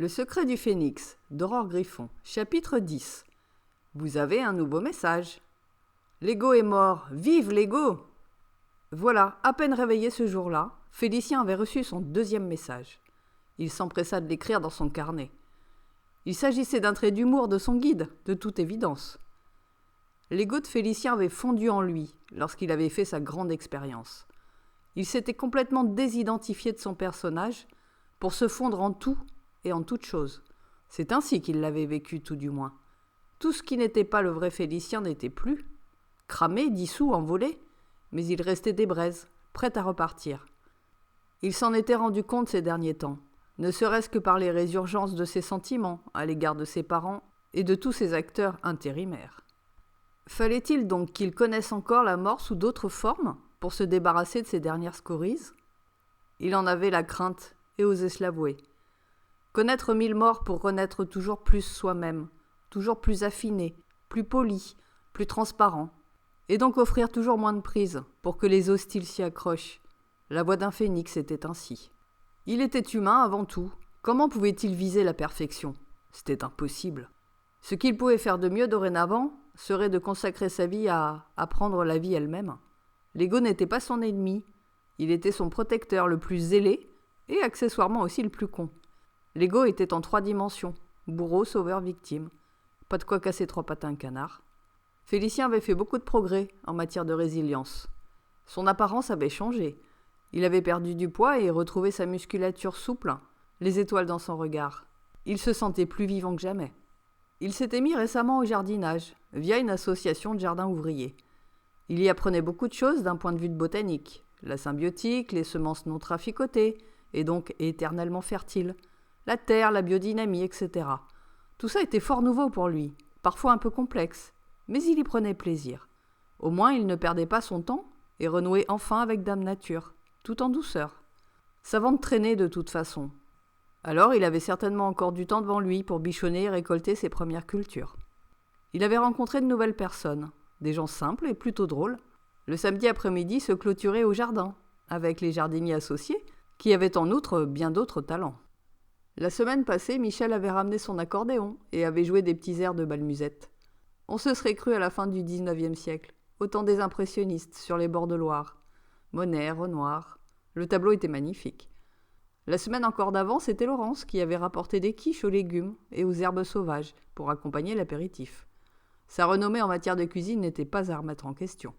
Le secret du phénix, d'Aurore Griffon, chapitre 10. Vous avez un nouveau message. L'ego est mort, vive l'ego! Voilà, à peine réveillé ce jour-là, Félicien avait reçu son deuxième message. Il s'empressa de l'écrire dans son carnet. Il s'agissait d'un trait d'humour de son guide, de toute évidence. L'ego de Félicien avait fondu en lui lorsqu'il avait fait sa grande expérience. Il s'était complètement désidentifié de son personnage pour se fondre en tout et en toute chose. C'est ainsi qu'il l'avait vécu, tout du moins. Tout ce qui n'était pas le vrai Félicien n'était plus. Cramé, dissous, envolé, mais il restait des braises, prêt à repartir. Il s'en était rendu compte ces derniers temps, ne serait-ce que par les résurgences de ses sentiments à l'égard de ses parents et de tous ses acteurs intérimaires. Fallait-il donc qu'il connaisse encore la mort sous d'autres formes pour se débarrasser de ses dernières scories ? Il en avait la crainte et osait se l'avouer. Connaître 1000 morts pour renaître toujours plus soi-même, toujours plus affiné, plus poli, plus transparent, et donc offrir toujours moins de prise pour que les hostiles s'y accrochent. La voix d'un phénix était ainsi. Il était humain avant tout. Comment pouvait-il viser la perfection ? C'était impossible. Ce qu'il pouvait faire de mieux dorénavant serait de consacrer sa vie à apprendre la vie elle-même. L'ego n'était pas son ennemi. Il était son protecteur le plus zélé et accessoirement aussi le plus con. L'ego était en 3 dimensions. Bourreau, sauveur, victime. Pas de quoi casser 3 pattes à un canard. Félicien avait fait beaucoup de progrès en matière de résilience. Son apparence avait changé. Il avait perdu du poids et retrouvé sa musculature souple, les étoiles dans son regard. Il se sentait plus vivant que jamais. Il s'était mis récemment au jardinage, via une association de jardins ouvriers. Il y apprenait beaucoup de choses d'un point de vue de botanique, la symbiotique, les semences non traficotées, et donc éternellement fertiles, la terre, la biodynamie, etc. Tout ça était fort nouveau pour lui, parfois un peu complexe, mais il y prenait plaisir. Au moins, il ne perdait pas son temps et renouait enfin avec Dame Nature, tout en douceur. Savant de traîner de toute façon. Alors, il avait certainement encore du temps devant lui pour bichonner et récolter ses premières cultures. Il avait rencontré de nouvelles personnes, des gens simples et plutôt drôles. Le samedi après-midi se clôturait au jardin, avec les jardiniers associés, qui avaient en outre bien d'autres talents. La semaine passée, Michel avait ramené son accordéon et avait joué des petits airs de balmusette. On se serait cru à la fin du XIXe siècle, au temps des impressionnistes sur les bords de Loire. Monet, Renoir. Le tableau était magnifique. La semaine encore d'avant, c'était Laurence qui avait rapporté des quiches aux légumes et aux herbes sauvages pour accompagner l'apéritif. Sa renommée en matière de cuisine n'était pas à remettre en question.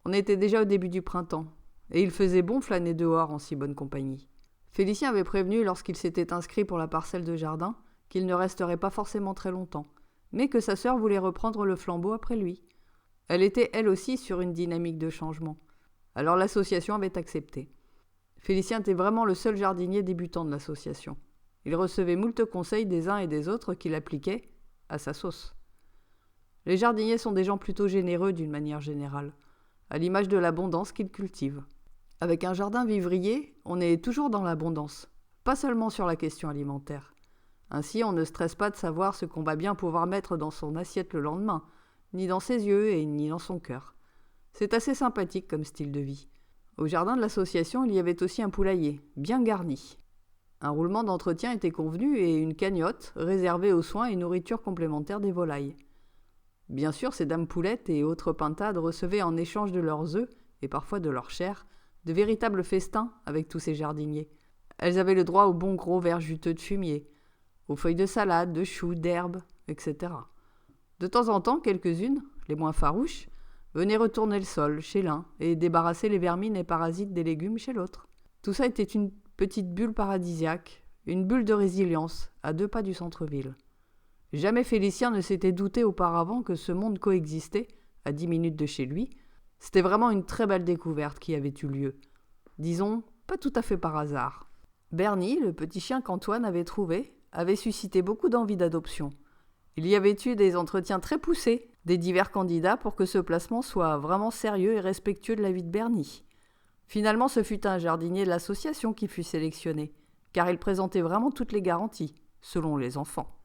On était déjà au début du printemps, et il faisait bon flâner dehors en si bonne compagnie. Félicien avait prévenu lorsqu'il s'était inscrit pour la parcelle de jardin qu'il ne resterait pas forcément très longtemps, mais que sa sœur voulait reprendre le flambeau après lui. Elle était elle aussi sur une dynamique de changement. Alors l'association avait accepté. Félicien était vraiment le seul jardinier débutant de l'association. Il recevait moult conseils des uns et des autres qu'il appliquait à sa sauce. Les jardiniers sont des gens plutôt généreux d'une manière générale, à l'image de l'abondance qu'ils cultivent. Avec un jardin vivrier, on est toujours dans l'abondance, pas seulement sur la question alimentaire. Ainsi, on ne stresse pas de savoir ce qu'on va bien pouvoir mettre dans son assiette le lendemain, ni dans ses yeux et ni dans son cœur. C'est assez sympathique comme style de vie. Au jardin de l'association, il y avait aussi un poulailler, bien garni. Un roulement d'entretien était convenu et une cagnotte réservée aux soins et nourriture complémentaire des volailles. Bien sûr, ces dames poulettes et autres pintades recevaient en échange de leurs œufs, et parfois de leur chair, de véritables festins avec tous ces jardiniers. Elles avaient le droit aux bons gros verres juteux de fumier, aux feuilles de salade, de choux, d'herbes, etc. De temps en temps, quelques-unes, les moins farouches, venaient retourner le sol chez l'un et débarrasser les vermines et parasites des légumes chez l'autre. Tout ça était une petite bulle paradisiaque, une bulle de résilience, à 2 pas du centre-ville. Jamais Félicien ne s'était douté auparavant que ce monde coexistait, à 10 minutes de chez lui. C'était vraiment une très belle découverte qui avait eu lieu. Disons, pas tout à fait par hasard. Bernie, le petit chien qu'Antoine avait trouvé, avait suscité beaucoup d'envie d'adoption. Il y avait eu des entretiens très poussés des divers candidats pour que ce placement soit vraiment sérieux et respectueux de la vie de Bernie. Finalement, ce fut un jardinier de l'association qui fut sélectionné, car il présentait vraiment toutes les garanties, selon les enfants.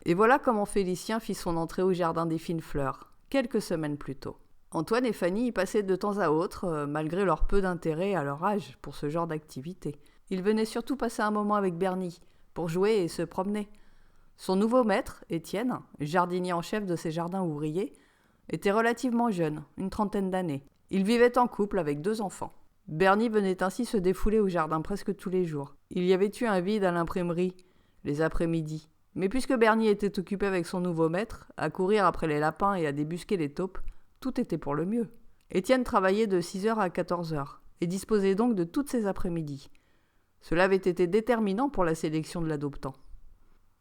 Et voilà comment Félicien fit son entrée au jardin des fines fleurs, quelques semaines plus tôt. Antoine et Fanny y passaient de temps à autre, malgré leur peu d'intérêt à leur âge pour ce genre d'activité. Ils venaient surtout passer un moment avec Bernie, pour jouer et se promener. Son nouveau maître, Étienne, jardinier en chef de ses jardins ouvriers, était relativement jeune, une trentaine d'années. Il vivait en couple avec 2 enfants. Bernie venait ainsi se défouler au jardin presque tous les jours. Il y avait eu un vide à l'imprimerie, les après-midi. Mais puisque Bernie était occupé avec son nouveau maître, à courir après les lapins et à débusquer les taupes, tout était pour le mieux. Étienne travaillait de 6h à 14h et disposait donc de toutes ses après-midi. Cela avait été déterminant pour la sélection de l'adoptant.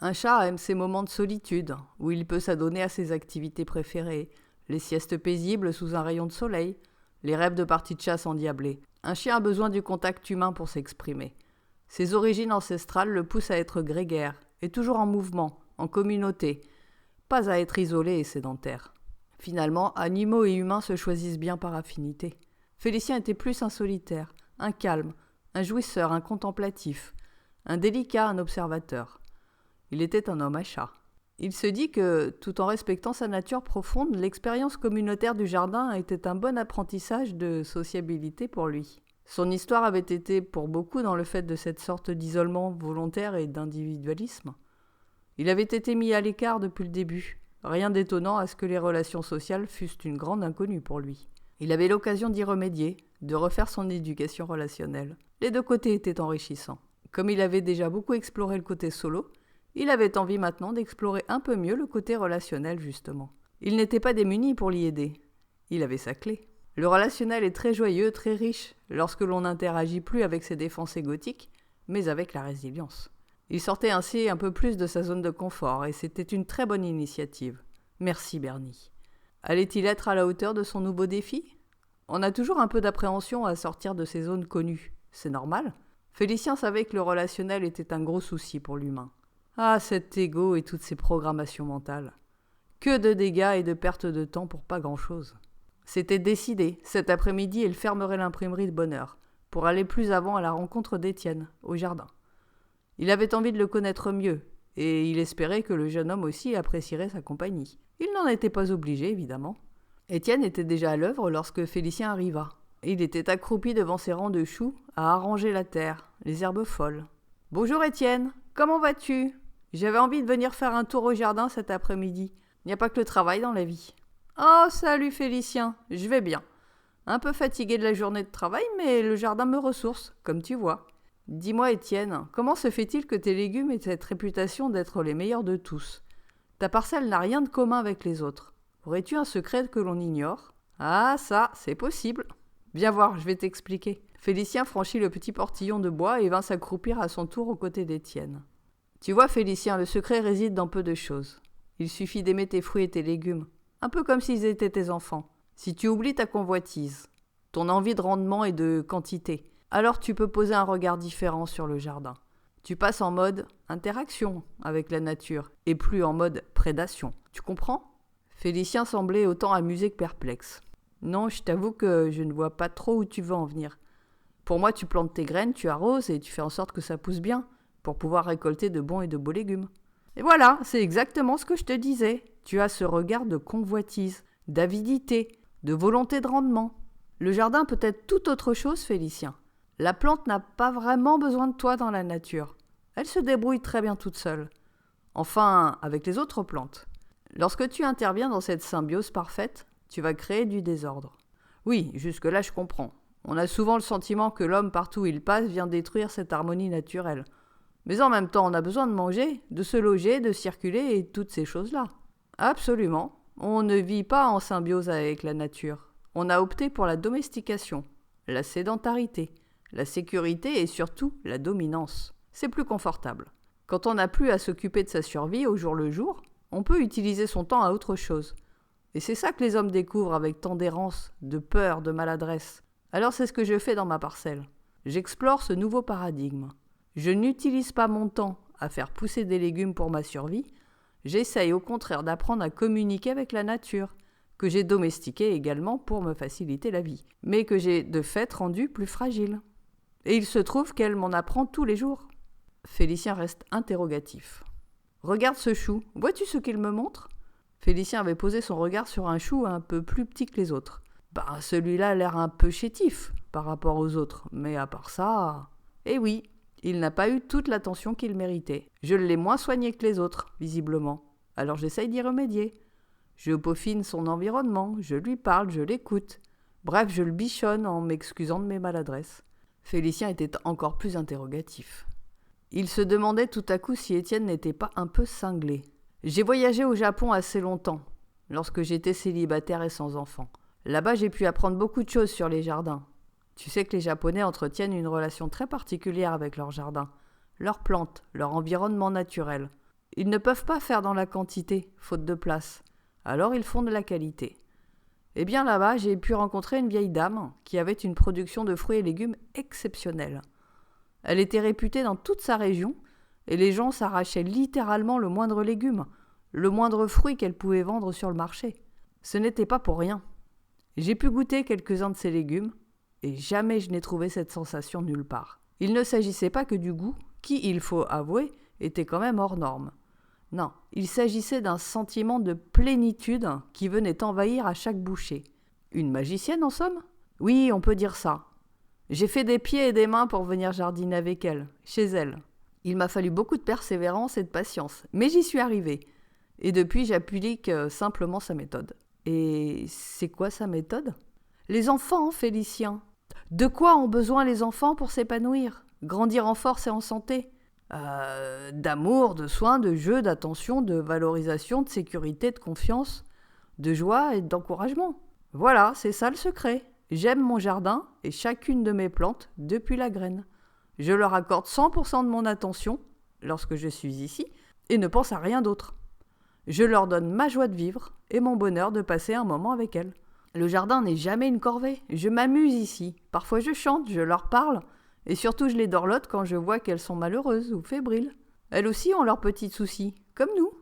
Un chat aime ses moments de solitude, où il peut s'adonner à ses activités préférées, les siestes paisibles sous un rayon de soleil, les rêves de parties de chasse endiablées. Un chien a besoin du contact humain pour s'exprimer. Ses origines ancestrales le poussent à être grégaire, et toujours en mouvement, en communauté, pas à être isolé et sédentaire. Finalement, animaux et humains se choisissent bien par affinité. Félicien était plus un solitaire, un calme, un jouisseur, un contemplatif, un délicat, un observateur. Il était un homme à chat. Il se dit que, tout en respectant sa nature profonde, l'expérience communautaire du jardin était un bon apprentissage de sociabilité pour lui. Son histoire avait été pour beaucoup dans le fait de cette sorte d'isolement volontaire et d'individualisme. Il avait été mis à l'écart depuis le début, rien d'étonnant à ce que les relations sociales fussent une grande inconnue pour lui. Il avait l'occasion d'y remédier, de refaire son éducation relationnelle. Les 2 côtés étaient enrichissants. Comme il avait déjà beaucoup exploré le côté solo, il avait envie maintenant d'explorer un peu mieux le côté relationnel, justement. Il n'était pas démuni pour l'y aider. Il avait sa clé. Le relationnel est très joyeux, très riche, lorsque l'on n'interagit plus avec ses défenses égotiques, mais avec la résilience. Il sortait ainsi un peu plus de sa zone de confort, et c'était une très bonne initiative. Merci Bernie. Allait-il être à la hauteur de son nouveau défi ? On a toujours un peu d'appréhension à sortir de ces zones connues. C'est normal. Félicien savait que le relationnel était un gros souci pour l'humain. Ah, cet ego et toutes ces programmations mentales. Que de dégâts et de pertes de temps pour pas grand-chose. C'était décidé, cet après-midi, il fermerait l'imprimerie de bonne heure, pour aller plus avant à la rencontre d'Étienne, au jardin. Il avait envie de le connaître mieux, et il espérait que le jeune homme aussi apprécierait sa compagnie. Il n'en était pas obligé, évidemment. Étienne était déjà à l'œuvre lorsque Félicien arriva. Il était accroupi devant ses rangs de choux, à arranger la terre, les herbes folles. « Bonjour Étienne, comment vas-tu ? J'avais envie de venir faire un tour au jardin cet après-midi. Il n'y a pas que le travail dans la vie. »« Oh, salut Félicien, je vais bien. Un peu fatigué de la journée de travail, mais le jardin me ressource, comme tu vois. Dis-moi Étienne, comment se fait-il que tes légumes aient cette réputation d'être les meilleurs de tous ? Ta parcelle n'a rien de commun avec les autres. Aurais-tu un secret que l'on ignore ? Ah, ça, c'est possible. Viens voir, je vais t'expliquer. » Félicien franchit le petit portillon de bois et vint s'accroupir à son tour aux côtés d'Étienne. « Tu vois, Félicien, le secret réside dans peu de choses. Il suffit d'aimer tes fruits et tes légumes, un peu comme s'ils étaient tes enfants. Si tu oublies ta convoitise, ton envie de rendement et de quantité, alors tu peux poser un regard différent sur le jardin. Tu passes en mode interaction avec la nature et plus en mode prédation. Tu comprends ?» Félicien semblait autant amusé que perplexe. « Non, je t'avoue que je ne vois pas trop où tu veux en venir. Pour moi, tu plantes tes graines, tu arroses et tu fais en sorte que ça pousse bien, pour pouvoir récolter de bons et de beaux légumes. Et voilà, c'est exactement ce que je te disais. Tu as ce regard de convoitise, d'avidité, de volonté de rendement. Le jardin peut être tout autre chose, Félicien. La plante n'a pas vraiment besoin de toi dans la nature. Elle se débrouille très bien toute seule. Enfin, avec les autres plantes. Lorsque tu interviens dans cette symbiose parfaite, tu vas créer du désordre. Oui, jusque-là je comprends. On a souvent le sentiment que l'homme, partout où il passe, vient détruire cette harmonie naturelle. Mais en même temps, on a besoin de manger, de se loger, de circuler et toutes ces choses-là. Absolument. On ne vit pas en symbiose avec la nature. On a opté pour la domestication, la sédentarité, la sécurité et surtout la dominance. C'est plus confortable. Quand on n'a plus à s'occuper de sa survie au jour le jour, on peut utiliser son temps à autre chose. Et c'est ça que les hommes découvrent avec tant d'errance, de peur, de maladresse. Alors c'est ce que je fais dans ma parcelle. J'explore ce nouveau paradigme. Je n'utilise pas mon temps à faire pousser des légumes pour ma survie. J'essaye au contraire d'apprendre à communiquer avec la nature, que j'ai domestiquée également pour me faciliter la vie, mais que j'ai de fait rendue plus fragile. Et il se trouve qu'elle m'en apprend tous les jours. Félicien reste interrogatif. Regarde ce chou, vois-tu ce qu'il me montre ? Félicien avait posé son regard sur un chou un peu plus petit que les autres. Celui-là a l'air un peu chétif par rapport aux autres, mais à part ça... Eh oui, Il n'a pas eu toute l'attention qu'il méritait. Je l'ai moins soigné que les autres, visiblement. Alors j'essaye d'y remédier. Je peaufine son environnement, je lui parle, je l'écoute. Bref, je le bichonne en m'excusant de mes maladresses. Félicien était encore plus interrogatif. Il se demandait tout à coup si Étienne n'était pas un peu cinglé. J'ai voyagé au Japon assez longtemps, lorsque j'étais célibataire et sans enfant. Là-bas, j'ai pu apprendre beaucoup de choses sur les jardins. Tu sais que les Japonais entretiennent une relation très particulière avec leurs jardins, leurs plantes, leur environnement naturel. Ils ne peuvent pas faire dans la quantité, faute de place. Alors ils font de la qualité. Eh bien là-bas, j'ai pu rencontrer une vieille dame qui avait une production de fruits et légumes exceptionnelle. Elle était réputée dans toute sa région et les gens s'arrachaient littéralement le moindre légume, le moindre fruit qu'elle pouvait vendre sur le marché. Ce n'était pas pour rien. J'ai pu goûter quelques-uns de ces légumes et jamais je n'ai trouvé cette sensation nulle part. Il ne s'agissait pas que du goût, qui, il faut avouer, était quand même hors norme. Non, il s'agissait d'un sentiment de plénitude qui venait envahir à chaque bouchée. Une magicienne, en somme ? Oui, on peut dire ça. J'ai fait des pieds et des mains pour venir jardiner avec elle, chez elle. Il m'a fallu beaucoup de persévérance et de patience, mais j'y suis arrivée. Et depuis, j'applique simplement sa méthode. Et c'est quoi sa méthode ? Les enfants, Félicien. De quoi ont besoin les enfants pour s'épanouir, grandir en force et en santé ? D'amour, de soins, de jeu, d'attention, de valorisation, de sécurité, de confiance, de joie et d'encouragement. Voilà, c'est ça le secret. J'aime mon jardin et chacune de mes plantes depuis la graine. Je leur accorde 100% de mon attention lorsque je suis ici et ne pense à rien d'autre. Je leur donne ma joie de vivre et mon bonheur de passer un moment avec elles. Le jardin n'est jamais une corvée. Je m'amuse ici. Parfois je chante, je leur parle. Et surtout, je les dorlote quand je vois qu'elles sont malheureuses ou fébriles. Elles aussi ont leurs petits soucis, comme nous.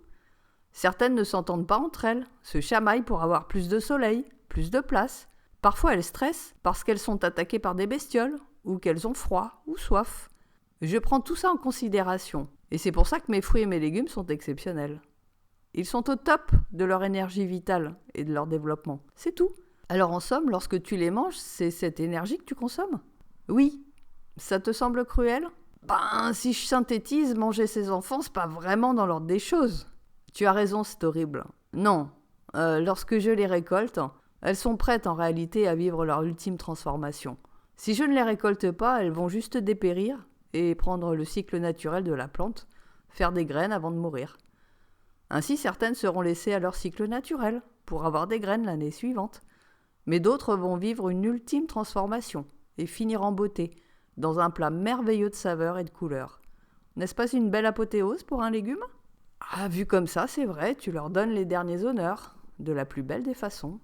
Certaines ne s'entendent pas entre elles, se chamaillent pour avoir plus de soleil, plus de place. Parfois, elles stressent parce qu'elles sont attaquées par des bestioles, ou qu'elles ont froid ou soif. Je prends tout ça en considération, et c'est pour ça que mes fruits et mes légumes sont exceptionnels. Ils sont au top de leur énergie vitale et de leur développement. C'est tout. Alors en somme, lorsque tu les manges, c'est cette énergie que tu consommes ? Oui. Ça te semble cruel ? Ben, si je synthétise, manger ses enfants, c'est pas vraiment dans l'ordre des choses. Tu as raison, c'est horrible. Non, lorsque je les récolte, elles sont prêtes en réalité à vivre leur ultime transformation. Si je ne les récolte pas, elles vont juste dépérir et prendre le cycle naturel de la plante, faire des graines avant de mourir. Ainsi, certaines seront laissées à leur cycle naturel, pour avoir des graines l'année suivante. Mais d'autres vont vivre une ultime transformation et finir en beauté, dans un plat merveilleux de saveurs et de couleurs. N'est-ce pas une belle apothéose pour un légume ? Ah, vu comme ça, c'est vrai, tu leur donnes les derniers honneurs, de la plus belle des façons.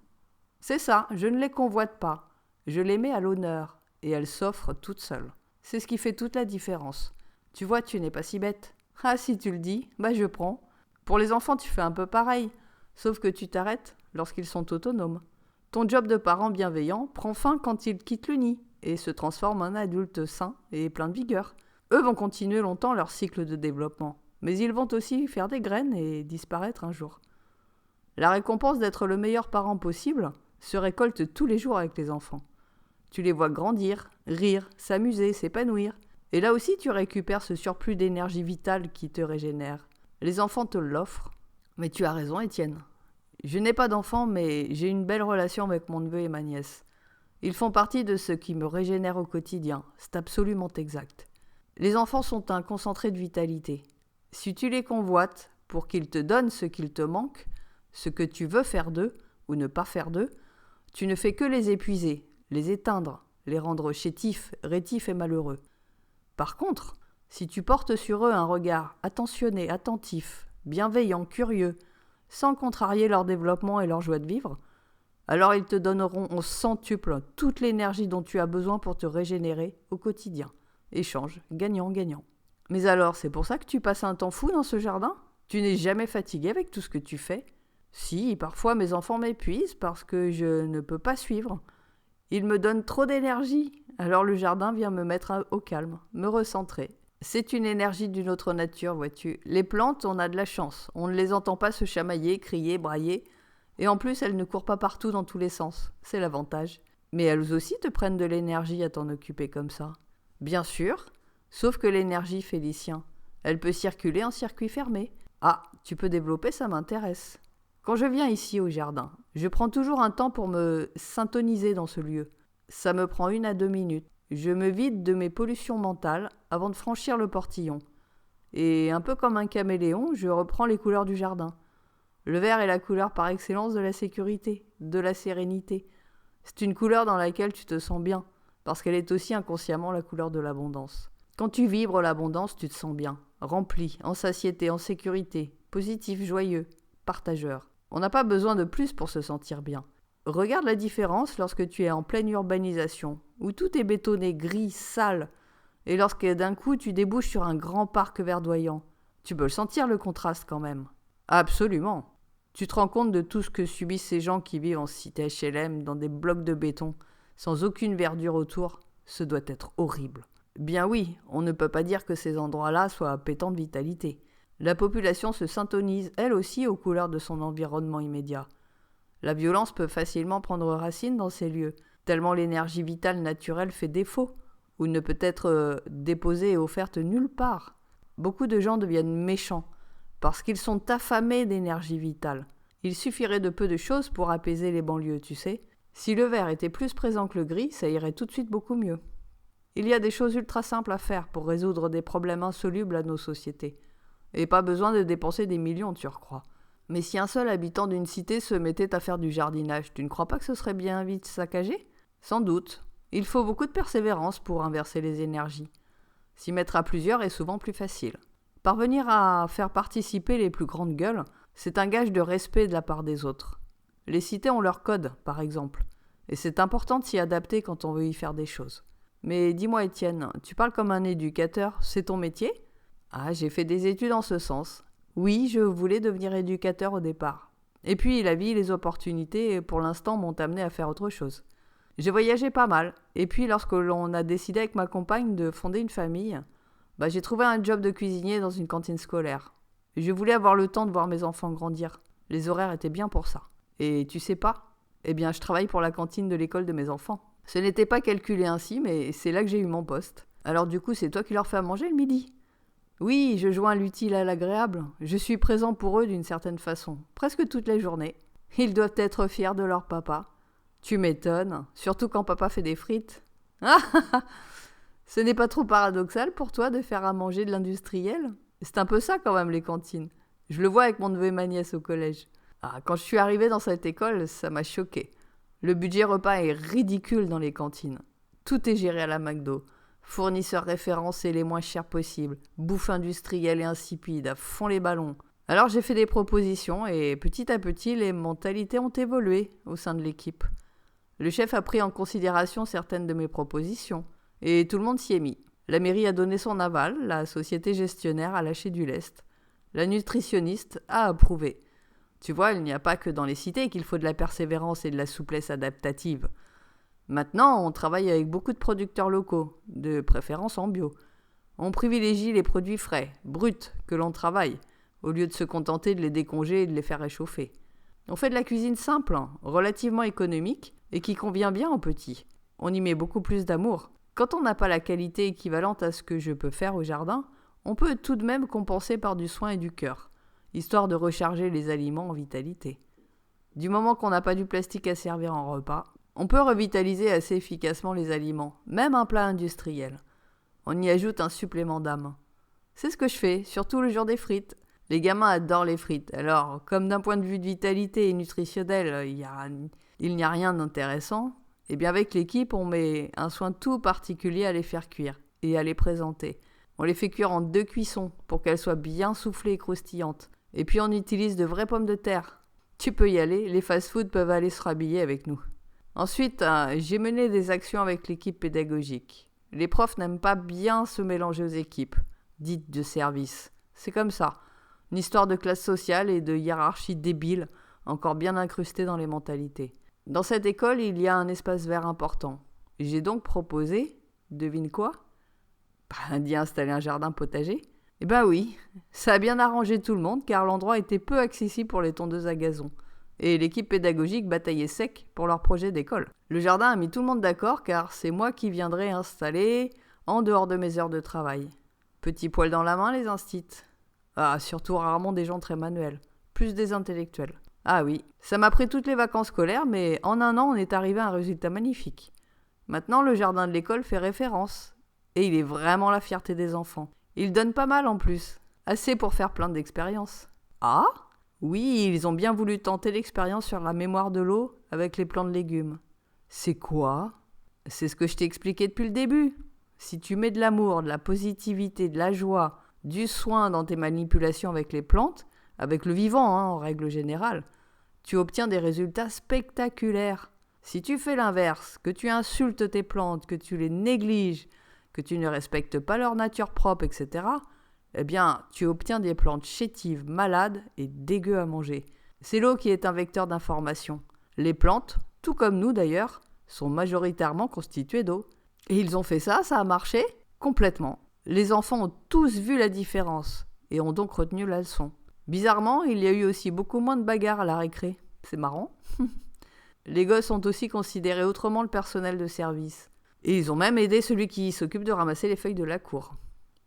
C'est ça, je ne les convoite pas, je les mets à l'honneur, et elles s'offrent toutes seules. C'est ce qui fait toute la différence. Tu vois, tu n'es pas si bête. Ah, si tu le dis, bah je prends. Pour les enfants, tu fais un peu pareil, sauf que tu t'arrêtes lorsqu'ils sont autonomes. Ton job de parent bienveillant prend fin quand ils quittent le nid, et se transforment en adultes sains et pleins de vigueur. Eux vont continuer longtemps leur cycle de développement, mais ils vont aussi faire des graines et disparaître un jour. La récompense d'être le meilleur parent possible se récolte tous les jours avec les enfants. Tu les vois grandir, rire, s'amuser, s'épanouir. Et là aussi, tu récupères ce surplus d'énergie vitale qui te régénère. Les enfants te l'offrent. Mais tu as raison, Étienne. Je n'ai pas d'enfants, mais j'ai une belle relation avec mon neveu et ma nièce. Ils font partie de ce qui me régénère au quotidien. C'est absolument exact. Les enfants sont un concentré de vitalité. Si tu les convoites pour qu'ils te donnent ce qu'il te manque, ce que tu veux faire d'eux ou ne pas faire d'eux, tu ne fais que les épuiser, les éteindre, les rendre chétifs, rétifs et malheureux. Par contre, si tu portes sur eux un regard attentionné, attentif, bienveillant, curieux, sans contrarier leur développement et leur joie de vivre, alors ils te donneront au centuple toute l'énergie dont tu as besoin pour te régénérer au quotidien. Échange, gagnant-gagnant. Mais alors, c'est pour ça que tu passes un temps fou dans ce jardin ? Tu n'es jamais fatigué avec tout ce que tu fais ? Si, parfois mes enfants m'épuisent parce que je ne peux pas suivre. Ils me donnent trop d'énergie, alors le jardin vient me mettre au calme, me recentrer. C'est une énergie d'une autre nature, vois-tu. Les plantes, on a de la chance. On ne les entend pas se chamailler, crier, brailler. Et en plus, elles ne courent pas partout dans tous les sens. C'est l'avantage. Mais elles aussi te prennent de l'énergie à t'en occuper comme ça. Bien sûr, Sauf que l'énergie, Félicien, elle peut circuler en circuit fermé. Ah, tu peux développer, ça m'intéresse. Quand je viens ici au jardin, je prends toujours un temps pour me syntoniser dans ce lieu. Ça me prend 1 à 2 minutes. Je me vide de mes pollutions mentales avant de franchir le portillon. Et un peu comme un caméléon, je reprends les couleurs du jardin. Le vert est la couleur par excellence de la sécurité, de la sérénité. C'est une couleur dans laquelle tu te sens bien, parce qu'elle est aussi inconsciemment la couleur de l'abondance. Quand tu vibres l'abondance, tu te sens bien, rempli, en satiété, en sécurité, positif, joyeux, partageur. On n'a pas besoin de plus pour se sentir bien. Regarde la différence lorsque tu es en pleine urbanisation, où tout est bétonné, gris, sale, et lorsque d'un coup tu débouches sur un grand parc verdoyant. Tu peux le sentir, le contraste quand même. Absolument. Tu te rends compte de tout ce que subissent ces gens qui vivent en cité HLM, dans des blocs de béton, sans aucune verdure autour. Ce doit être horrible. Bien oui, on ne peut pas dire que ces endroits-là soient pétants de vitalité. La population se syntonise, elle aussi, aux couleurs de son environnement immédiat. La violence peut facilement prendre racine dans ces lieux, tellement l'énergie vitale naturelle fait défaut, ou ne peut être déposée et offerte nulle part. Beaucoup de gens deviennent méchants, parce qu'ils sont affamés d'énergie vitale. Il suffirait de peu de choses pour apaiser les banlieues, tu sais. Si le vert était plus présent que le gris, ça irait tout de suite beaucoup mieux. Il y a des choses ultra simples à faire pour résoudre des problèmes insolubles à nos sociétés. Et pas besoin de dépenser des millions, tu recrois. Mais si un seul habitant d'une cité se mettait à faire du jardinage, tu ne crois pas que ce serait bien vite saccagé ? Sans doute. Il faut beaucoup de persévérance pour inverser les énergies. S'y mettre à plusieurs est souvent plus facile. Parvenir à faire participer les plus grandes gueules, c'est un gage de respect de la part des autres. Les cités ont leur code, par exemple, et c'est important de s'y adapter quand on veut y faire des choses. Mais dis-moi Étienne, tu parles comme un éducateur, c'est ton métier ? Ah, j'ai fait des études en ce sens. Oui, je voulais devenir éducateur au départ. Et puis la vie et les opportunités, pour l'instant, m'ont amené à faire autre chose. J'ai voyagé pas mal, et puis lorsque l'on a décidé avec ma compagne de fonder une famille, j'ai trouvé un job de cuisinier dans une cantine scolaire. Je voulais avoir le temps de voir mes enfants grandir. Les horaires étaient bien pour ça. Et tu sais pas ? Eh bien, je travaille pour la cantine de l'école de mes enfants. Ce n'était pas calculé ainsi, mais c'est là que j'ai eu mon poste. Alors du coup, c'est toi qui leur fais à manger le midi ? Oui, je joins l'utile à l'agréable. Je suis présent pour eux d'une certaine façon, presque toute la journée. Ils doivent être fiers de leur papa. Tu m'étonnes, surtout quand papa fait des frites. Ah, ce n'est pas trop paradoxal pour toi de faire à manger de l'industriel ? C'est un peu ça quand même les cantines. Je le vois avec mon neveu et ma nièce au collège. Ah, quand je suis arrivée dans cette école, ça m'a choquée. Le budget repas est ridicule dans les cantines. Tout est géré à la McDo. Fournisseurs référencés les moins chers possibles, bouffe industrielle et insipide, à fond les ballons. Alors j'ai fait des propositions et petit à petit les mentalités ont évolué au sein de l'équipe. Le chef a pris en considération certaines de mes propositions et tout le monde s'y est mis. La mairie a donné son aval, la société gestionnaire a lâché du lest. La nutritionniste a approuvé. Tu vois, il n'y a pas que dans les cités qu'il faut de la persévérance et de la souplesse adaptative. Maintenant, on travaille avec beaucoup de producteurs locaux, de préférence en bio. On privilégie les produits frais, bruts, que l'on travaille, au lieu de se contenter de les décongeler et de les faire réchauffer. On fait de la cuisine simple, relativement économique, et qui convient bien aux petits. On y met beaucoup plus d'amour. Quand on n'a pas la qualité équivalente à ce que je peux faire au jardin, on peut tout de même compenser par du soin et du cœur, histoire de recharger les aliments en vitalité. Du moment qu'on n'a pas du plastique à servir en repas, on peut revitaliser assez efficacement les aliments, même un plat industriel. On y ajoute un supplément d'âme. C'est ce que je fais, surtout le jour des frites. Les gamins adorent les frites, alors comme d'un point de vue de vitalité et nutritionnel, il n'y a rien d'intéressant, et bien avec l'équipe, on met un soin tout particulier à les faire cuire et à les présenter. On les fait cuire en 2 cuissons pour qu'elles soient bien soufflées et croustillantes. Et puis on utilise de vraies pommes de terre. Tu peux y aller, les fast-foods peuvent aller se rhabiller avec nous. Ensuite, j'ai mené des actions avec l'équipe pédagogique. Les profs n'aiment pas bien se mélanger aux équipes, dites de service. C'est comme ça. Une histoire de classe sociale et de hiérarchie débile, encore bien incrustée dans les mentalités. Dans cette école, il y a un espace vert important. J'ai donc proposé, devine quoi ? D'y installer un jardin potager. Eh ben oui, ça a bien arrangé tout le monde car l'endroit était peu accessible pour les tondeuses à gazon. Et l'équipe pédagogique bataillait sec pour leur projet d'école. Le jardin a mis tout le monde d'accord car c'est moi qui viendrai installer en dehors de mes heures de travail. Petit poil dans la main, les instits. Ah, surtout rarement des gens très manuels, plus des intellectuels. Ah oui, ça m'a pris toutes les vacances scolaires, mais en un an, on est arrivé à un résultat magnifique. Maintenant, le jardin de l'école fait référence. Et il est vraiment la fierté des enfants. Il donne pas mal en plus. Assez pour faire plein d'expériences. Ah ? Oui, ils ont bien voulu tenter l'expérience sur la mémoire de l'eau avec les plants de légumes. C'est quoi ? C'est ce que je t'ai expliqué depuis le début. Si tu mets de l'amour, de la positivité, de la joie, du soin dans tes manipulations avec les plantes, avec le vivant en règle générale, tu obtiens des résultats spectaculaires. Si tu fais l'inverse, que tu insultes tes plantes, que tu les négliges, que tu ne respectes pas leur nature propre, etc., eh bien, tu obtiens des plantes chétives, malades et dégueu à manger. C'est l'eau qui est un vecteur d'information. Les plantes, tout comme nous d'ailleurs, sont majoritairement constituées d'eau. Et ils ont fait ça a marché complètement. Les enfants ont tous vu la différence et ont donc retenu la leçon. Bizarrement, il y a eu aussi beaucoup moins de bagarres à la récré. C'est marrant. Les gosses ont aussi considéré autrement le personnel de service. Et ils ont même aidé celui qui s'occupe de ramasser les feuilles de la cour.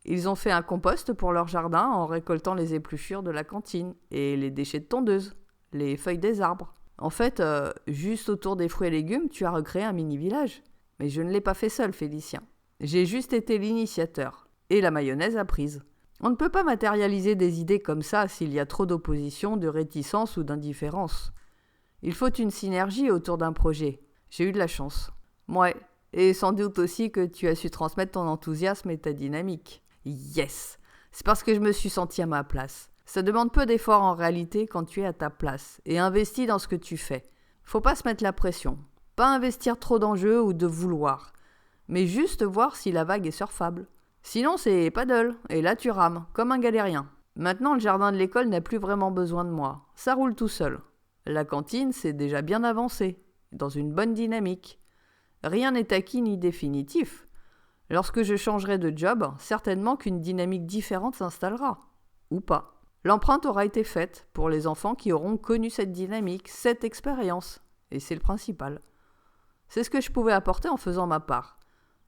Ils ont fait un compost pour leur jardin en récoltant les épluchures de la cantine et les déchets de tondeuse, les feuilles des arbres. En fait, juste autour des fruits et légumes, tu as recréé un mini-village. Mais je ne l'ai pas fait seul, Félicien. J'ai juste été l'initiateur. Et la mayonnaise a prise. On ne peut pas matérialiser des idées comme ça s'il y a trop d'opposition, de réticence ou d'indifférence. Il faut une synergie autour d'un projet. J'ai eu de la chance. Ouais, et sans doute aussi que tu as su transmettre ton enthousiasme et ta dynamique. Yes! C'est parce que je me suis sentie à ma place. Ça demande peu d'efforts en réalité quand tu es à ta place et investi dans ce que tu fais. Faut pas se mettre la pression. Pas investir trop d'enjeux ou de vouloir. Mais juste voir si la vague est surfable. Sinon c'est paddle, et là tu rames, comme un galérien. Maintenant le jardin de l'école n'a plus vraiment besoin de moi. Ça roule tout seul. La cantine c'est déjà bien avancé, dans une bonne dynamique. Rien n'est acquis ni définitif. Lorsque je changerai de job, certainement qu'une dynamique différente s'installera. Ou pas. L'empreinte aura été faite pour les enfants qui auront connu cette dynamique, cette expérience. Et c'est le principal. C'est ce que je pouvais apporter en faisant ma part.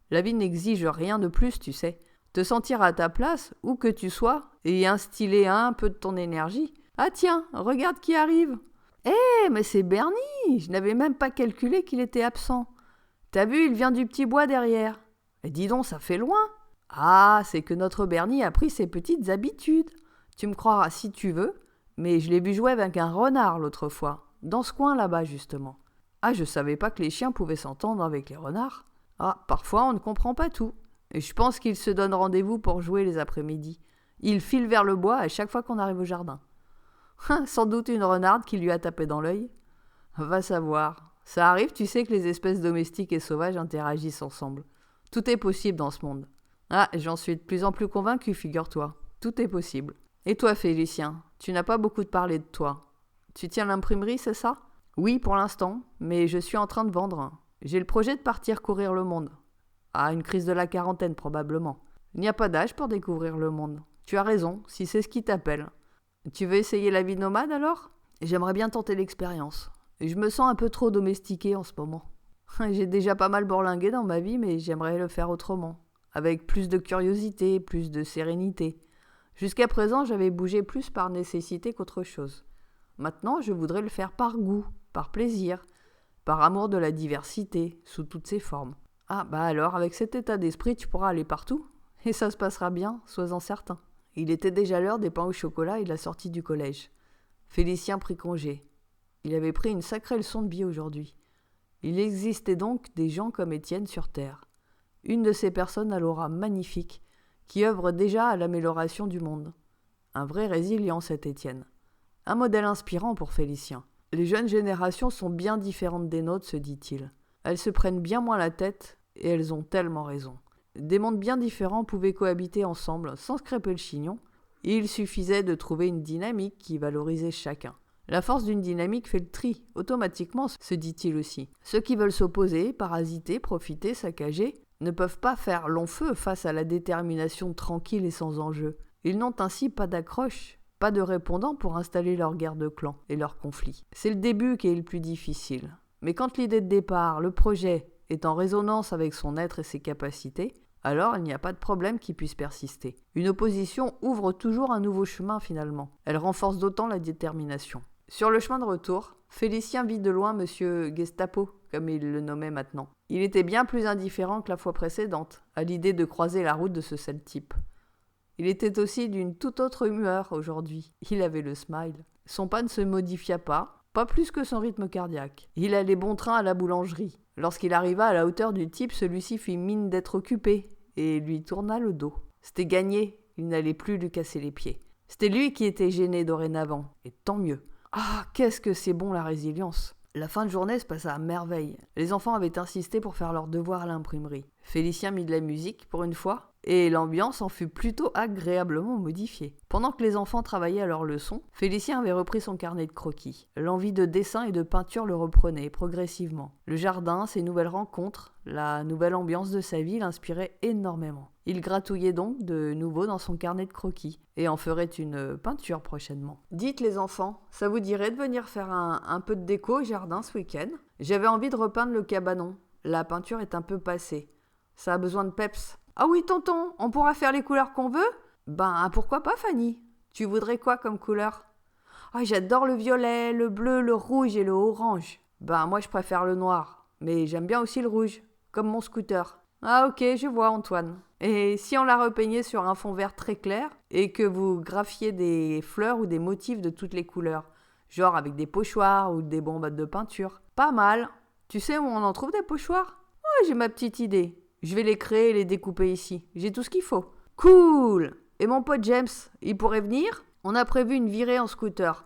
La vie n'exige rien de plus, tu sais. Te sentir à ta place, où que tu sois, et y instiller un peu de ton énergie. Ah tiens, regarde qui arrive. Mais c'est Bernie. Je n'avais même pas calculé qu'il était absent. T'as vu, il vient du petit bois derrière. Et dis donc, ça fait loin. Ah, c'est que notre Bernie a pris ses petites habitudes. Tu me croiras si tu veux, mais je l'ai vu jouer avec un renard l'autre fois, dans ce coin là-bas justement. Ah, je savais pas que les chiens pouvaient s'entendre avec les renards. Ah, parfois on ne comprend pas tout. Et je pense qu'il se donne rendez-vous pour jouer les après-midi. Il file vers le bois à chaque fois qu'on arrive au jardin. Sans doute une renarde qui lui a tapé dans l'œil. Va savoir. Ça arrive, tu sais, que les espèces domestiques et sauvages interagissent ensemble. Tout est possible dans ce monde. Ah, j'en suis de plus en plus convaincu, figure-toi. Tout est possible. Et toi, Félicien, tu n'as pas beaucoup parlé de toi. Tu tiens l'imprimerie, c'est ça ? Oui, pour l'instant, mais je suis en train de vendre. J'ai le projet de partir courir le monde. Ah, une crise de la quarantaine, probablement. Il n'y a pas d'âge pour découvrir le monde. Tu as raison, si c'est ce qui t'appelle. Tu veux essayer la vie nomade, alors ? J'aimerais bien tenter l'expérience. Je me sens un peu trop domestiqué en ce moment. J'ai déjà pas mal bourlingué dans ma vie, mais j'aimerais le faire autrement. Avec plus de curiosité, plus de sérénité. Jusqu'à présent, j'avais bougé plus par nécessité qu'autre chose. Maintenant, je voudrais le faire par goût, par plaisir, par amour de la diversité, sous toutes ses formes. Ah, bah alors, avec cet état d'esprit, tu pourras aller partout. Et ça se passera bien, sois-en certain. Il était déjà l'heure des pains au chocolat et de la sortie du collège. Félicien prit congé. Il avait pris une sacrée leçon de vie aujourd'hui. Il existait donc des gens comme Étienne sur Terre. Une de ces personnes à l'aura magnifique, qui œuvre déjà à l'amélioration du monde. Un vrai résilient, cet Étienne. Un modèle inspirant pour Félicien. Les jeunes générations sont bien différentes des nôtres, se dit-il. Elles se prennent bien moins la tête, et elles ont tellement raison. Des mondes bien différents pouvaient cohabiter ensemble, sans se crêper le chignon, et il suffisait de trouver une dynamique qui valorisait chacun. La force d'une dynamique fait le tri, automatiquement, se dit-il aussi. Ceux qui veulent s'opposer, parasiter, profiter, saccager, ne peuvent pas faire long feu face à la détermination tranquille et sans enjeu. Ils n'ont ainsi pas d'accroche, pas de répondant pour installer leur guerre de clans et leurs conflits. C'est le début qui est le plus difficile. Mais quand l'idée de départ, le projet, est en résonance avec son être et ses capacités, alors il n'y a pas de problème qui puisse persister. Une opposition ouvre toujours un nouveau chemin finalement. Elle renforce d'autant la détermination. Sur le chemin de retour, Félicien vit de loin Monsieur Gestapo, comme il le nommait maintenant. Il était bien plus indifférent que la fois précédente, à l'idée de croiser la route de ce sale type. Il était aussi d'une toute autre humeur aujourd'hui. Il avait le smile. Son pas ne se modifia pas plus que son rythme cardiaque. Il allait bon train à la boulangerie. Lorsqu'il arriva à la hauteur du type, celui-ci fit mine d'être occupé et lui tourna le dos. C'était gagné, il n'allait plus lui casser les pieds. C'était lui qui était gêné dorénavant, et tant mieux. Ah, qu'est-ce que c'est bon la résilience! La fin de journée se passa à merveille. Les enfants avaient insisté pour faire leurs devoirs à l'imprimerie. Félicien mit de la musique, pour une fois, et l'ambiance en fut plutôt agréablement modifiée. Pendant que les enfants travaillaient à leurs leçons, Félicien avait repris son carnet de croquis. L'envie de dessin et de peinture le reprenait progressivement. Le jardin, ses nouvelles rencontres, la nouvelle ambiance de sa vie l'inspiraient énormément. Il gratouillait donc de nouveau dans son carnet de croquis et en ferait une peinture prochainement. Dites les enfants, ça vous dirait de venir faire un peu de déco au jardin ce week-end? J'avais envie de repeindre le cabanon. La peinture est un peu passée. Ça a besoin de peps. Ah oui, tonton, on pourra faire les couleurs qu'on veut? Ben, pourquoi pas, Fanny? Tu voudrais quoi comme couleur? Ah, j'adore le violet, le bleu, le rouge et le orange. Ben, moi, je préfère le noir. Mais j'aime bien aussi le rouge, comme mon scooter. Ah, ok, je vois, Antoine. Et si on la repeignait sur un fond vert très clair et que vous graffiez des fleurs ou des motifs de toutes les couleurs, genre avec des pochoirs ou des bombes de peinture? Pas mal. Tu sais où on en trouve des pochoirs? Oh, j'ai ma petite idée. Je vais les créer et les découper ici. J'ai tout ce qu'il faut. Cool! Et mon pote James, il pourrait venir? On a prévu une virée en scooter.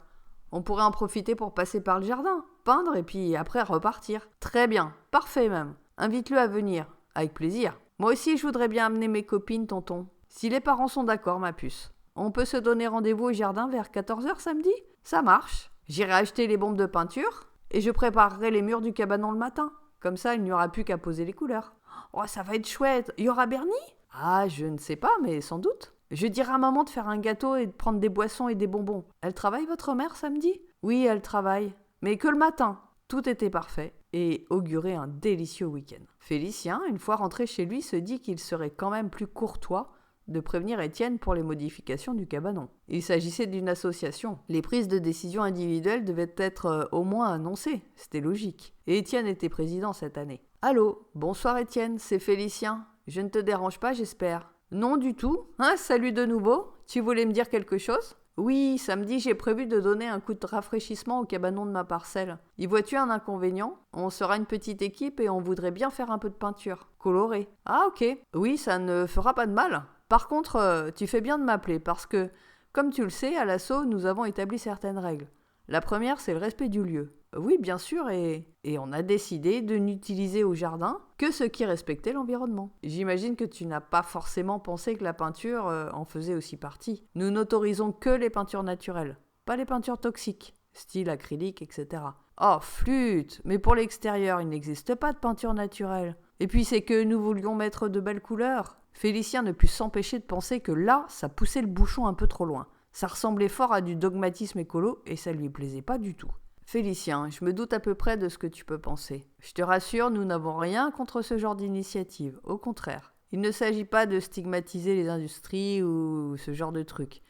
On pourrait en profiter pour passer par le jardin, peindre et puis après repartir. Très bien, parfait même. Invite-le à venir. Avec plaisir. Moi aussi, je voudrais bien amener mes copines, tonton. Si les parents sont d'accord, ma puce. On peut se donner rendez-vous au jardin vers 14h samedi? Ça marche. J'irai acheter les bombes de peinture et je préparerai les murs du cabanon le matin. Comme ça, il n'y aura plus qu'à poser les couleurs. Oh, ça va être chouette. Il y aura Bernie? Ah, je ne sais pas, mais sans doute. Je dirai à maman de faire un gâteau et de prendre des boissons et des bonbons. Elle travaille, votre mère, samedi? Oui, elle travaille. Mais que le matin. Tout était parfait et augurait un délicieux week-end. Félicien, une fois rentré chez lui, se dit qu'il serait quand même plus courtois de prévenir Étienne pour les modifications du cabanon. Il s'agissait d'une association. Les prises de décision individuelles devaient être au moins annoncées. C'était logique. Et Étienne était président cette année. Allô, bonsoir Étienne, c'est Félicien. Je ne te dérange pas, j'espère. Non du tout. Hein, salut de nouveau. Tu voulais me dire quelque chose? Oui, samedi, j'ai prévu de donner un coup de rafraîchissement au cabanon de ma parcelle. Y vois-tu un inconvénient? On sera une petite équipe et on voudrait bien faire un peu de peinture. Colorée. Ah ok. Oui, ça ne fera pas de mal. Par contre, tu fais bien de m'appeler parce que, comme tu le sais, à l'assaut, nous avons établi certaines règles. La première, c'est le respect du lieu. Oui, bien sûr, et on a décidé de n'utiliser au jardin que ce qui respectait l'environnement. J'imagine que tu n'as pas forcément pensé que la peinture en faisait aussi partie. Nous n'autorisons que les peintures naturelles, pas les peintures toxiques, style acrylique, etc. Oh, flûte! Mais pour l'extérieur, il n'existe pas de peinture naturelle. Et puis c'est que nous voulions mettre de belles couleurs. Félicien ne put s'empêcher de penser que là, ça poussait le bouchon un peu trop loin. Ça ressemblait fort à du dogmatisme écolo et ça lui plaisait pas du tout. Félicien, je me doute à peu près de ce que tu peux penser. Je te rassure, nous n'avons rien contre ce genre d'initiative. Au contraire, il ne s'agit pas de stigmatiser les industries ou ce genre de trucs.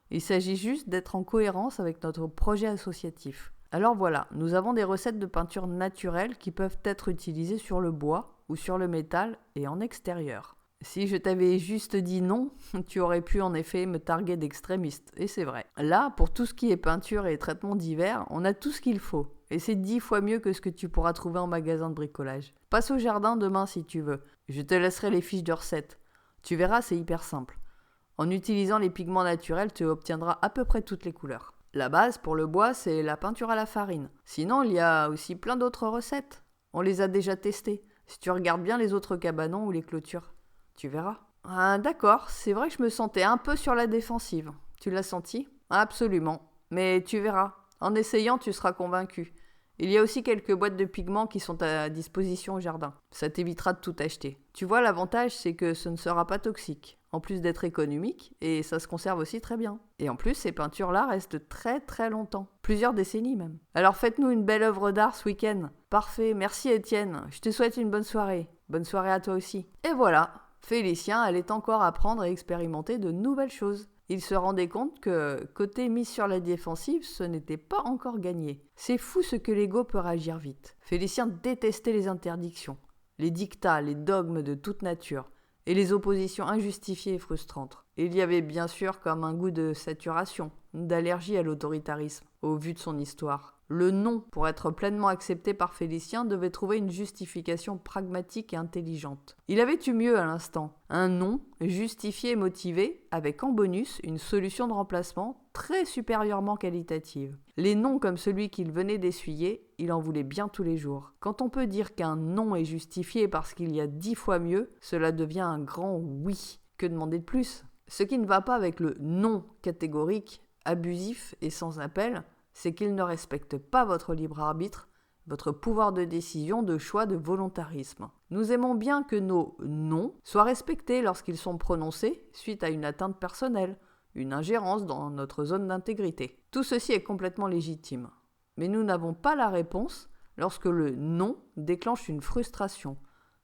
Il s'agit juste d'être en cohérence avec notre projet associatif. Alors voilà, nous avons des recettes de peinture naturelle qui peuvent être utilisées sur le bois ou sur le métal et en extérieur. Si je t'avais juste dit non, tu aurais pu en effet me targuer d'extrémiste, et c'est vrai. Là, pour tout ce qui est peinture et traitement divers, on a tout ce qu'il faut, et c'est 10 fois mieux que ce que tu pourras trouver en magasin de bricolage. Passe au jardin demain si tu veux, je te laisserai les fiches de recettes. Tu verras, c'est hyper simple. En utilisant les pigments naturels, tu obtiendras à peu près toutes les couleurs. La base pour le bois, c'est la peinture à la farine. Sinon, il y a aussi plein d'autres recettes. On les a déjà testées, si tu regardes bien les autres cabanons ou les clôtures. Tu verras. Ah, d'accord, c'est vrai que je me sentais un peu sur la défensive. Tu l'as senti? Absolument. Mais tu verras. En essayant, tu seras convaincu. Il y a aussi quelques boîtes de pigments qui sont à disposition au jardin. Ça t'évitera de tout acheter. Tu vois, l'avantage, c'est que ce ne sera pas toxique. En plus d'être économique, et ça se conserve aussi très bien. Et en plus, ces peintures-là restent très très longtemps. Plusieurs décennies même. Alors faites-nous une belle œuvre d'art ce week-end. Parfait, merci Étienne. Je te souhaite une bonne soirée. Bonne soirée à toi aussi. Et voilà. Félicien allait encore apprendre et expérimenter de nouvelles choses. Il se rendait compte que, côté mis sur la défensive, ce n'était pas encore gagné. C'est fou ce que l'ego peut réagir vite. Félicien détestait les interdictions, les dictats, les dogmes de toute nature, et les oppositions injustifiées et frustrantes. Il y avait bien sûr comme un goût de saturation, d'allergie à l'autoritarisme, au vu de son histoire. Le non, pour être pleinement accepté par Félicien, devait trouver une justification pragmatique et intelligente. Il avait eu mieux à l'instant. Un non, justifié et motivé, avec en bonus une solution de remplacement très supérieurement qualitative. Les noms comme celui qu'il venait d'essuyer, il en voulait bien tous les jours. Quand on peut dire qu'un non est justifié parce qu'il y a 10 fois mieux, cela devient un grand oui. Que demander de plus ? Ce qui ne va pas avec le non catégorique, abusif et sans appel, c'est qu'il ne respecte pas votre libre arbitre, votre pouvoir de décision, de choix, de volontarisme. Nous aimons bien que nos non soient respectés lorsqu'ils sont prononcés suite à une atteinte personnelle, une ingérence dans notre zone d'intégrité. Tout ceci est complètement légitime. Mais nous n'avons pas la réponse lorsque le non déclenche une frustration,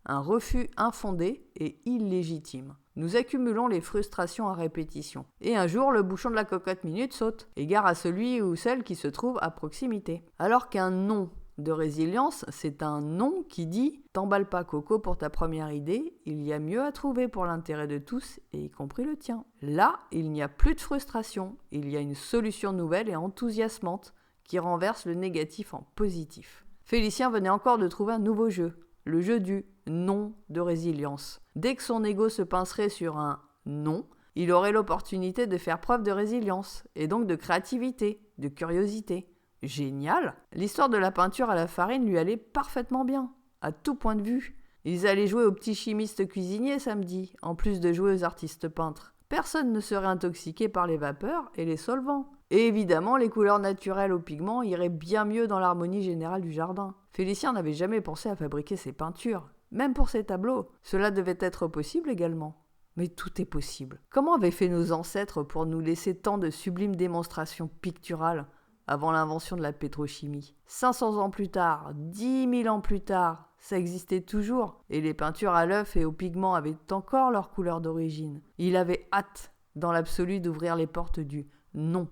un refus infondé et illégitime. Nous accumulons les frustrations à répétition. Et un jour, le bouchon de la cocotte minute saute, égare à celui ou celle qui se trouve à proximité. Alors qu'un non de résilience, c'est un non qui dit « T'emballe pas Coco pour ta première idée, il y a mieux à trouver pour l'intérêt de tous, et y compris le tien. » Là, il n'y a plus de frustration, il y a une solution nouvelle et enthousiasmante qui renverse le négatif en positif. Félicien venait encore de trouver un nouveau jeu. Le jeu du non de résilience. Dès que son ego se pincerait sur un non, il aurait l'opportunité de faire preuve de résilience, et donc de créativité, de curiosité. Génial! L'histoire de la peinture à la farine lui allait parfaitement bien, à tout point de vue. Ils allaient jouer aux petits chimistes cuisiniers samedi, en plus de jouer aux artistes peintres. Personne ne serait intoxiqué par les vapeurs et les solvants. Et évidemment, les couleurs naturelles aux pigments iraient bien mieux dans l'harmonie générale du jardin. Félicien n'avait jamais pensé à fabriquer ses peintures, même pour ses tableaux. Cela devait être possible également. Mais tout est possible. Comment avaient fait nos ancêtres pour nous laisser tant de sublimes démonstrations picturales avant l'invention de la pétrochimie ? 500 ans plus tard, 10 000 ans plus tard, ça existait toujours. Et les peintures à l'œuf et aux pigments avaient encore leur couleur d'origine. Il avait hâte, dans l'absolu, d'ouvrir les portes du non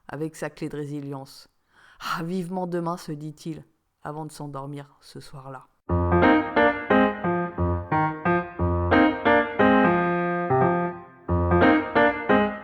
avec sa clé de résilience. Ah, vivement demain, se dit-il, avant de s'endormir ce soir-là.